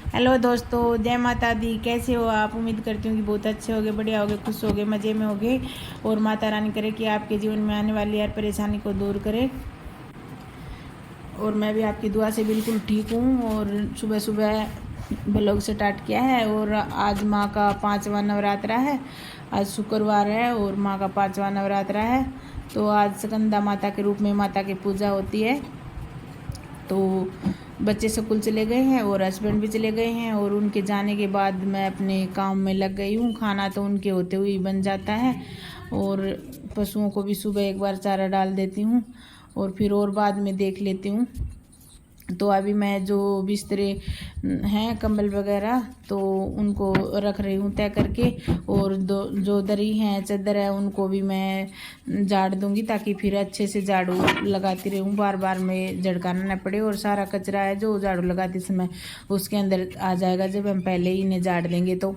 Hello दोस्तों, जय माता दी। कैसे हो आप? उम्मीद करती हूँ कि बहुत अच्छे होगे, बढ़िया होगे, खुश होगे, मज़े में होगे। और माता रानी करे कि आपके जीवन में आने वाली हर परेशानी को दूर करे। और मैं भी आपकी दुआ से बिल्कुल ठीक हूँ। और सुबह सुबह ब्लॉग स्टार्ट किया है। और आज माँ का 5वां नवरात्रा है। आज शुक्रवार है और माँ का 5वां नवरात्रा है। तो आज स्कंदा माता के रूप में माता की पूजा होती है। तो बच्चे स्कूल चले गए हैं और हस्बैंड भी चले गए हैं। और उनके जाने के बाद मैं अपने काम में लग गई हूँ। खाना तो उनके होते हुए ही बन जाता है। और पशुओं को भी सुबह एक बार चारा डाल देती हूँ और फिर और बाद में देख लेती हूँ। तो अभी मैं जो बिस्तरे हैं, कंबल वगैरह, तो उनको रख रही हूँ तय करके। और जो दरी हैं, चादर है, उनको भी मैं झाड़ दूँगी ताकि फिर अच्छे से झाड़ू लगाती रहूँ, बार बार में झड़काना न पड़े। और सारा कचरा है जो झाड़ू लगाते समय उसके अंदर आ जाएगा जब हम पहले ही इन्हें झाड़ देंगे तो।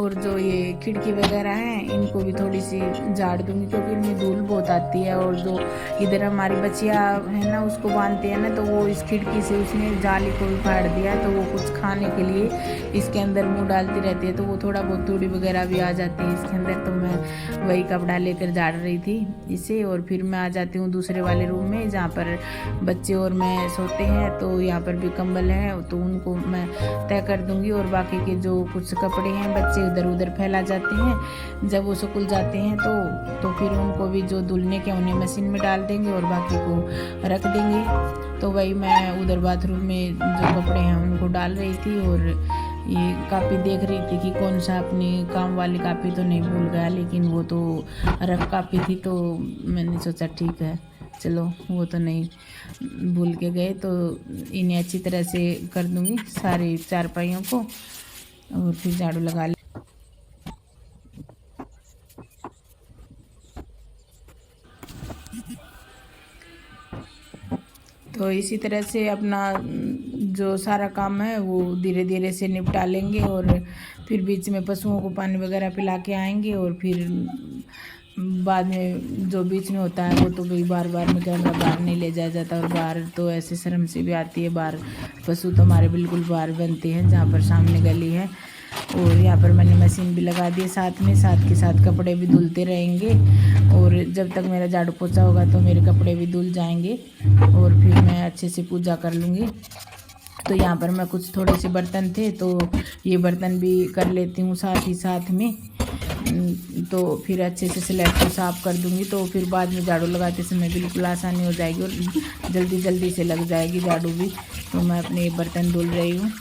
और जो ये खिड़की वगैरह हैं, इनको भी थोड़ी सी झाड़ दूंगी क्योंकि इनमें धूल बहुत आती है। और जो इधर हमारी बच्चियाँ है ना, उसको बांधते हैं ना, तो वो इस खिड़की से उसने जाली को भी फाड़ दिया। तो वो कुछ खाने के लिए इसके अंदर मुंह डालती रहती है, तो वो थोड़ा बहुत धूड़ी वगैरह भी आ जाती है इसके अंदर। तो मैं वही कपड़ा लेकर झाड़ रही थी इसे। और फिर मैं आ जाती हूँ दूसरे वाले रूम में जहाँ पर बच्चे और मैं सोते हैं। तो यहाँ पर भी कंबल है, तो उनको मैं तय कर दूंगी। और बाकी के जो कुछ कपड़े हैं, बच्चे इधर उधर फैला जाते हैं जब वो स्कूल जाते हैं तो फिर उनको भी जो धुलने के उन्हें मशीन में डाल देंगे और बाकी को रख देंगे। तो वही मैं उधर बाथरूम में जो कपड़े हैं उनको डाल रही थी। और ये कापी देख रही थी कि कौन सा अपनी काम वाली कापी तो नहीं भूल गया, लेकिन वो तो रफ कापी थी। तो मैंने सोचा ठीक है, चलो वो तो नहीं भूल के गए। तो इन्हें अच्छी तरह से कर दूंगी सारी चारपाइयों को और फिर झाड़ू लगा ले। तो इसी तरह से अपना जो सारा काम है वो धीरे धीरे से निपटा लेंगे। और फिर बीच में पशुओं को पानी वगैरह पिला के आएंगे। और फिर बाद में जो बीच में होता है वो तो भाई बार बार में कैमरा बाहर नहीं ले जाया जाता। और बाहर तो ऐसे शर्म से भी आती है, बाहर पशु तो हमारे बिल्कुल बाहर बनते हैं जहाँ पर सामने गली है। और यहाँ पर मैंने मशीन भी लगा दी साथ में, साथ के साथ कपड़े भी धुलते रहेंगे। और जब तक मेरा झाड़ू पोछा होगा तो मेरे कपड़े भी धुल जाएंगे और फिर मैं अच्छे से पूजा कर लूँगी। तो यहाँ पर मैं कुछ थोड़े से बर्तन थे तो ये बर्तन भी कर लेती हूँ साथ ही साथ में। तो फिर अच्छे से स्लैब को साफ़ कर दूँगी तो फिर बाद में झाड़ू लगाते समय बिल्कुल आसानी हो जाएगी और जल्दी जल्दी से लग जाएगी झाड़ू भी। तो मैं अपने बर्तन धुल रही हूँ।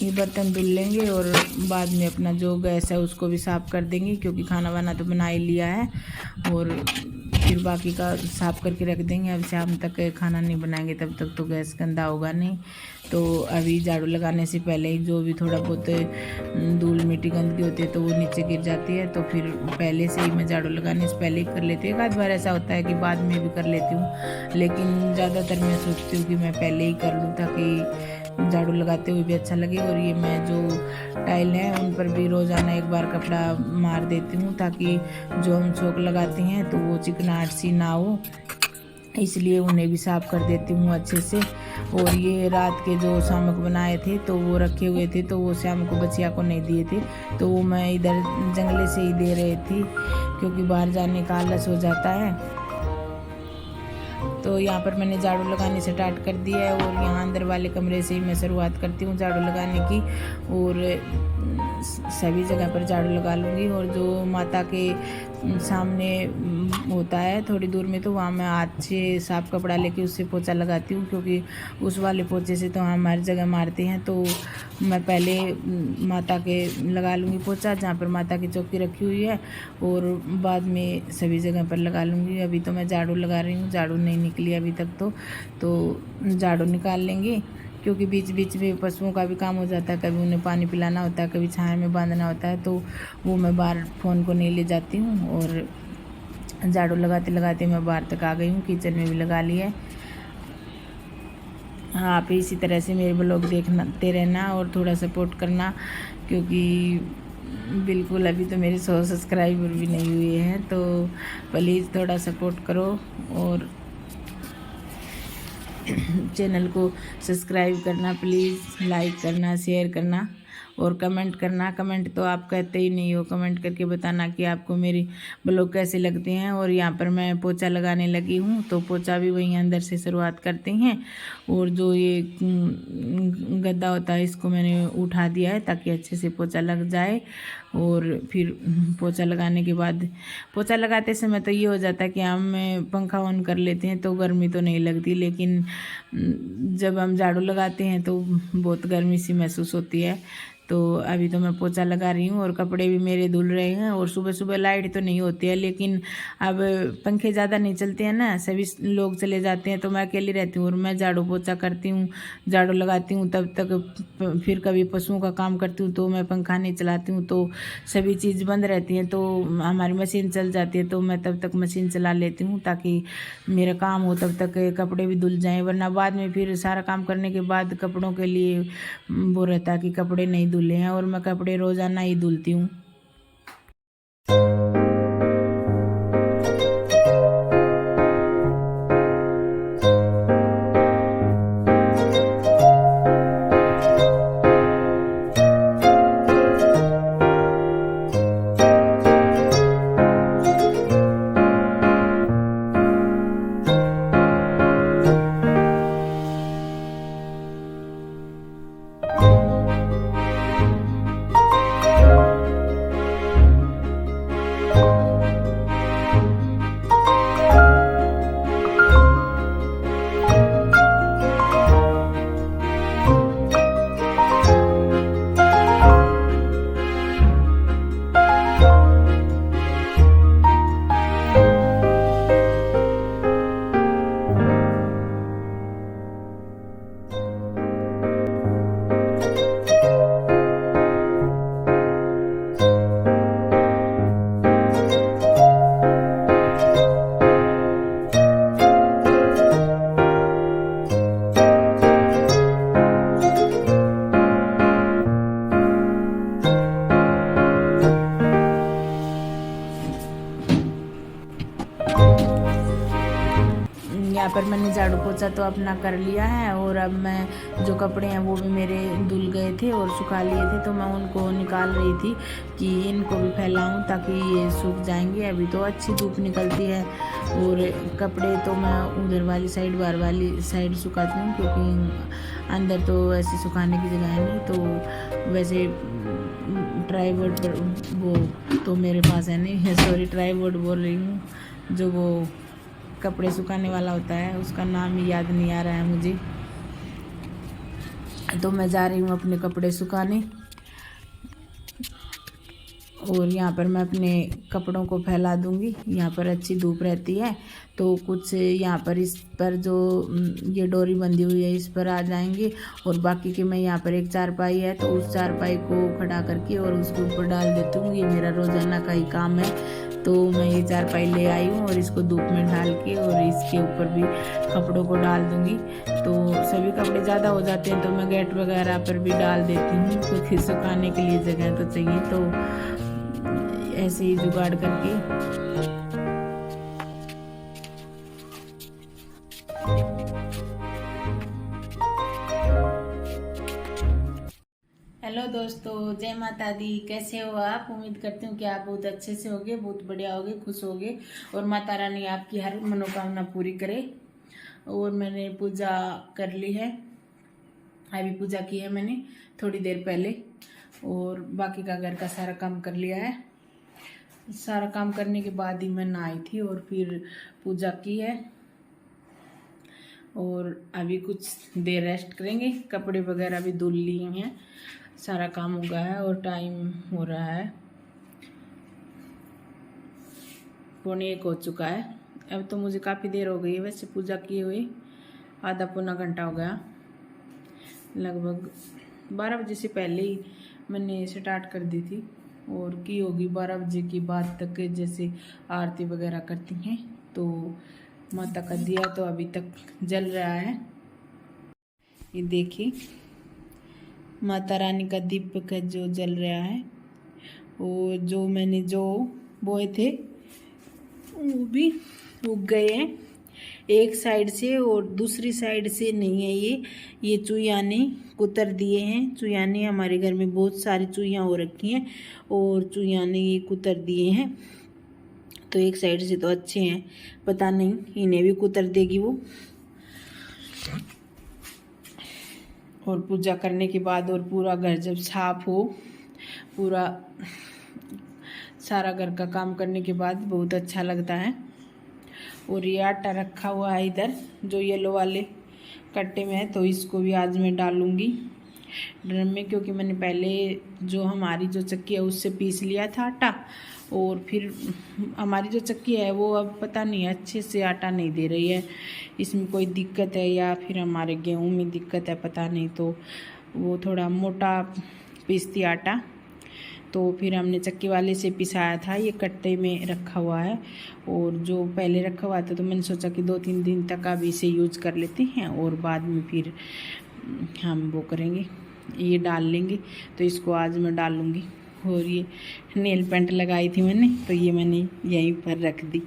ये बर्तन धुल लेंगे और बाद में अपना जो गैस है उसको भी साफ़ कर देंगे क्योंकि खाना वाना तो बना ही लिया है। और फिर बाकी का साफ़ करके रख देंगे। अब शाम तक खाना नहीं बनाएंगे तब तक तो गैस गंदा होगा नहीं। तो अभी झाड़ू लगाने से पहले ही जो भी थोड़ा बहुत धूल मिट्टी गंदगी होती है तो वो नीचे गिर जाती है। तो फिर पहले से ही मैं झाड़ू लगाने से पहले ही कर लेती हूँ। एक आध बार ऐसा होता है कि बाद में भी कर लेती हूँ, लेकिन ज़्यादातर मैं सोचती हूँ कि मैं पहले ही कर लूँ ताकि झाड़ू लगाते हुए भी अच्छा लगे। और ये मैं जो टाइल हैं उन पर भी रोज़ाना एक बार कपड़ा मार देती हूँ ताकि जो हम चौक लगाते हैं तो वो चिकनाहट सी ना हो, इसलिए उन्हें भी साफ़ कर देती हूँ अच्छे से। और ये रात के जो शामक बनाए थे तो वो रखे हुए थे, तो वो शाम को बच्चिया को नहीं दिए थे, तो वो मैं इधर जंगले से ही दे रही थी क्योंकि बाहर जाने का आलस हो जाता है। तो यहाँ पर मैंने झाड़ू लगाने से स्टार्ट कर दिया है और यहाँ अंदर वाले कमरे से ही मैं शुरुआत करती हूँ झाड़ू लगाने की। और सभी जगह पर झाड़ू लगा लूँगी। और जो माता के सामने होता है थोड़ी दूर में, तो वहाँ मैं हाथ से साफ कपड़ा लेके उससे पोछा लगाती हूँ क्योंकि उस वाले पोछे से तो हम हर जगह मारते हैं। तो मैं पहले माता के लगा लूँगी पोछा जहाँ पर माता की चौकी रखी हुई है और बाद में सभी जगह पर लगा लूँगी। अभी तो मैं झाड़ू लगा रही हूँ, झाड़ू नहीं निकली अभी तक तो झाड़ू निकाल लेंगे क्योंकि बीच बीच में पशुओं का भी काम हो जाता है। कभी उन्हें पानी पिलाना होता है, कभी छाया में बांधना होता है, तो वो मैं बाहर फ़ोन को नहीं ले जाती हूँ। और झाड़ू लगाते लगाते मैं बाहर तक आ गई हूँ, किचन में भी लगा लिया है। हाँ, आप इसी तरह से मेरे ब्लॉग देखते रहना और थोड़ा सपोर्ट करना क्योंकि बिल्कुल अभी तो मेरे 100 सब्सक्राइबर भी नहीं हुए हैं, तो प्लीज़ थोड़ा सपोर्ट करो और चैनल को सब्सक्राइब करना प्लीज़, लाइक करना, शेयर करना और कमेंट करना। कमेंट तो आप कहते ही नहीं हो, कमेंट करके बताना कि आपको मेरी ब्लॉग कैसे लगते हैं। और यहाँ पर मैं पोछा लगाने लगी हूँ, तो पोछा भी वहीं अंदर से शुरुआत करते हैं। और जो ये गद्दा होता है इसको मैंने उठा दिया है ताकि अच्छे से पोछा लग जाए। और फिर पोछा लगाने के बाद, पोछा लगाते समय तो ये हो जाता है कि हम पंखा ऑन कर लेते हैं तो गर्मी तो नहीं लगती, लेकिन जब हम झाड़ू लगाते हैं तो बहुत गर्मी सी महसूस होती है। तो अभी तो मैं पोछा लगा रही हूँ और कपड़े भी मेरे धुल रहे हैं। और सुबह सुबह लाइट तो नहीं होती है, लेकिन अब पंखे ज़्यादा नहीं चलते हैं ना, सभी लोग चले जाते हैं तो मैं अकेली रहती हूँ और मैं झाड़ू पोछा करती हूँ, झाड़ू लगाती हूँ। तब तक फिर कभी पशुओं का काम करती हूँ तो मैं पंखा नहीं चलाती हूँ, तो सभी चीज़ बंद रहती हैं, तो हमारी मशीन चल जाती है, तो मैं तब तक मशीन चला लेती हूँ ताकि मेरा काम हो, तब तक कपड़े भी धुल जाएँ। वरना बाद में फिर सारा काम करने के बाद कपड़ों के लिए वो रहता है कि कपड़े नहीं धुले हैं, और मैं कपड़े रोज़ाना ही धुलती हूँ। यहाँ पर मैंने झाड़ू पोछा तो अपना कर लिया है, और अब मैं जो कपड़े हैं वो भी मेरे धुल गए थे और सुखा लिए थे, तो मैं उनको निकाल रही थी कि इनको भी फैलाऊं ताकि ये सूख जाएंगे। अभी तो अच्छी धूप निकलती है। और कपड़े तो मैं उधर वाली साइड, बाहर वाली साइड सुखाती हूँ, क्योंकि अंदर तो ऐसे सुखाने की जगह है नहीं। तो वैसे ट्राईवुड पर वो तो मेरे पास है नहीं, सॉरी ट्राईवुड बोल रही हूँ, जो वो कपड़े सुखाने वाला होता है, उसका नाम ही याद नहीं आ रहा है मुझे। तो मैं जा रही हूँ अपने कपड़े सुखाने, और यहाँ पर मैं अपने कपड़ों को फैला दूँगी। यहाँ पर अच्छी धूप रहती है, तो कुछ यहाँ पर इस पर जो ये डोरी बंधी हुई है इस पर आ जाएंगे, और बाकी के मैं यहाँ पर एक चारपाई है तो उस चारपाई को खड़ा करके और उसके ऊपर डाल देती हूँ। ये मेरा रोज़ाना का ही काम है। तो मैं ये चारपाई ले आई हूँ और इसको धूप में डाल के और इसके ऊपर भी कपड़ों को डाल दूँगी। तो सभी कपड़े ज़्यादा हो जाते हैं तो मैं गेट वगैरह पर भी डाल देती हूँ, क्योंकि सुखाने के लिए जगह तो चाहिए। तो ऐसे ही जुगाड़ करके हेलो दोस्तों, जय माता दी। कैसे हो आप? उम्मीद करती हूँ कि आप बहुत अच्छे से होगे, बहुत बढ़िया होगे, खुश होगे, और माता रानी आपकी हर मनोकामना पूरी करे। और मैंने पूजा कर ली है, अभी पूजा की है मैंने थोड़ी देर पहले, और बाकी का घर का सारा काम कर लिया है। सारा काम करने के बाद ही मैं नहाई थी और फिर पूजा की है, और अभी कुछ देर रेस्ट करेंगे। कपड़े वगैरह भी धुल लिए हैं, सारा काम हो गया है और टाइम हो रहा है 12:45 हो चुका है। अब तो मुझे काफ़ी देर हो गई है वैसे पूजा किए हुए, आधा पौना घंटा हो गया। लगभग 12 बजे से पहले ही मैंने स्टार्ट कर दी थी, और की होगी 12 बजे की बाद तक, जैसे आरती वगैरह करती हैं। तो माता का दिया तो अभी तक जल रहा है, ये देखिए माता रानी का दीपक है जो जल रहा है। और जो मैंने जो बोए थे वो भी उग गए हैं एक साइड से, और दूसरी साइड से नहीं है। ये चुईया ने कुतर दिए हैं। चुईया ने, हमारे घर में बहुत सारी चुईयाँ हो रखी हैं और चुईया ने ये कुतर दिए हैं। तो एक साइड से तो अच्छे हैं, पता नहीं इन्हें भी कुतर देगी वो। और पूजा करने के बाद और पूरा घर जब साफ हो, पूरा सारा घर का काम करने के बाद बहुत अच्छा लगता है। और ये आटा रखा हुआ है इधर जो येलो वाले कट्टे में है, तो इसको भी आज मैं डालूंगी ड्रम में, क्योंकि मैंने पहले जो हमारी जो चक्की है उससे पीस लिया था आटा। और फिर हमारी जो चक्की है वो अब पता नहीं अच्छे से आटा नहीं दे रही है, इसमें कोई दिक्कत है या फिर हमारे गेहूं में दिक्कत है पता नहीं। तो वो थोड़ा मोटा पीसती आटा, तो फिर हमने चक्की वाले से पिसाया था। ये कट्टे में रखा हुआ है, और जो पहले रखा हुआ था तो मैंने सोचा कि 2-3 दिन तक अब इसे यूज कर लेते हैं और बाद में फिर हम वो करेंगे, ये डाल लेंगे। तो इसको आज मैं डालूँगी। और ये नेल पेंट लगाई थी मैंने, तो ये मैंने यहीं पर रख दी।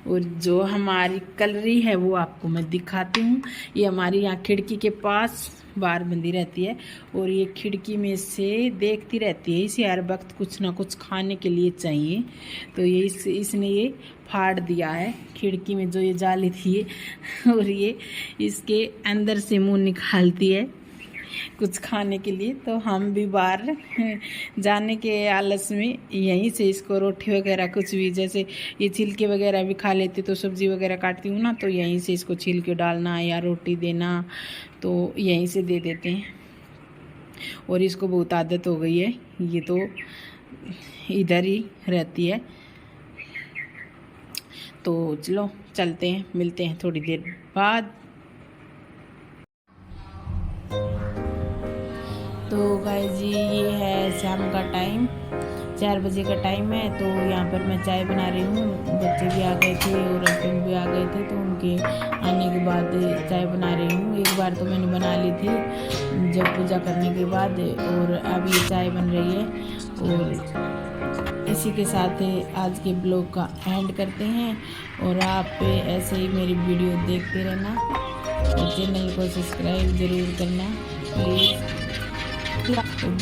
और जो हमारी कलरी है वो आपको मैं दिखाती हूँ। ये हमारी यहाँ खिड़की के पास बाहर बंधी रहती है, और ये खिड़की में से देखती रहती है। इसे हर वक्त कुछ ना कुछ खाने के लिए चाहिए, तो ये इसने ये फाड़ दिया है खिड़की में जो ये जाली थी ये, और ये इसके अंदर से मुंह निकालती है कुछ खाने के लिए। तो हम भी बाहर जाने के आलस में यहीं से इसको रोटी वगैरह कुछ भी, जैसे ये छिलके वगैरह भी खा लेते, तो सब्ज़ी वगैरह काटती हूँ ना, तो यहीं से इसको छिलके डालना या रोटी देना, तो यहीं से दे देते हैं। और इसको बहुत आदत हो गई है, ये तो इधर ही रहती है। तो चलो चलते हैं, मिलते हैं थोड़ी देर बाद। तो गाइस जी, ये है शाम का टाइम, 4 बजे का टाइम है। तो यहाँ पर मैं चाय बना रही हूँ। बच्चे भी आ गए थे और हस्बैंड भी आ गए थे, तो उनके आने के बाद चाय बना रही हूँ। एक बार तो मैंने बना ली थी जब पूजा करने के बाद, और अब ये चाय बन रही है। और इसी के साथ आज के ब्लॉग का एंड करते हैं। और आप ऐसे ही मेरी वीडियो देखते रहना और चैनल को सब्सक्राइब ज़रूर करना प्लीज़।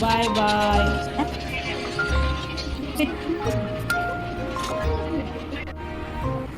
Bye bye.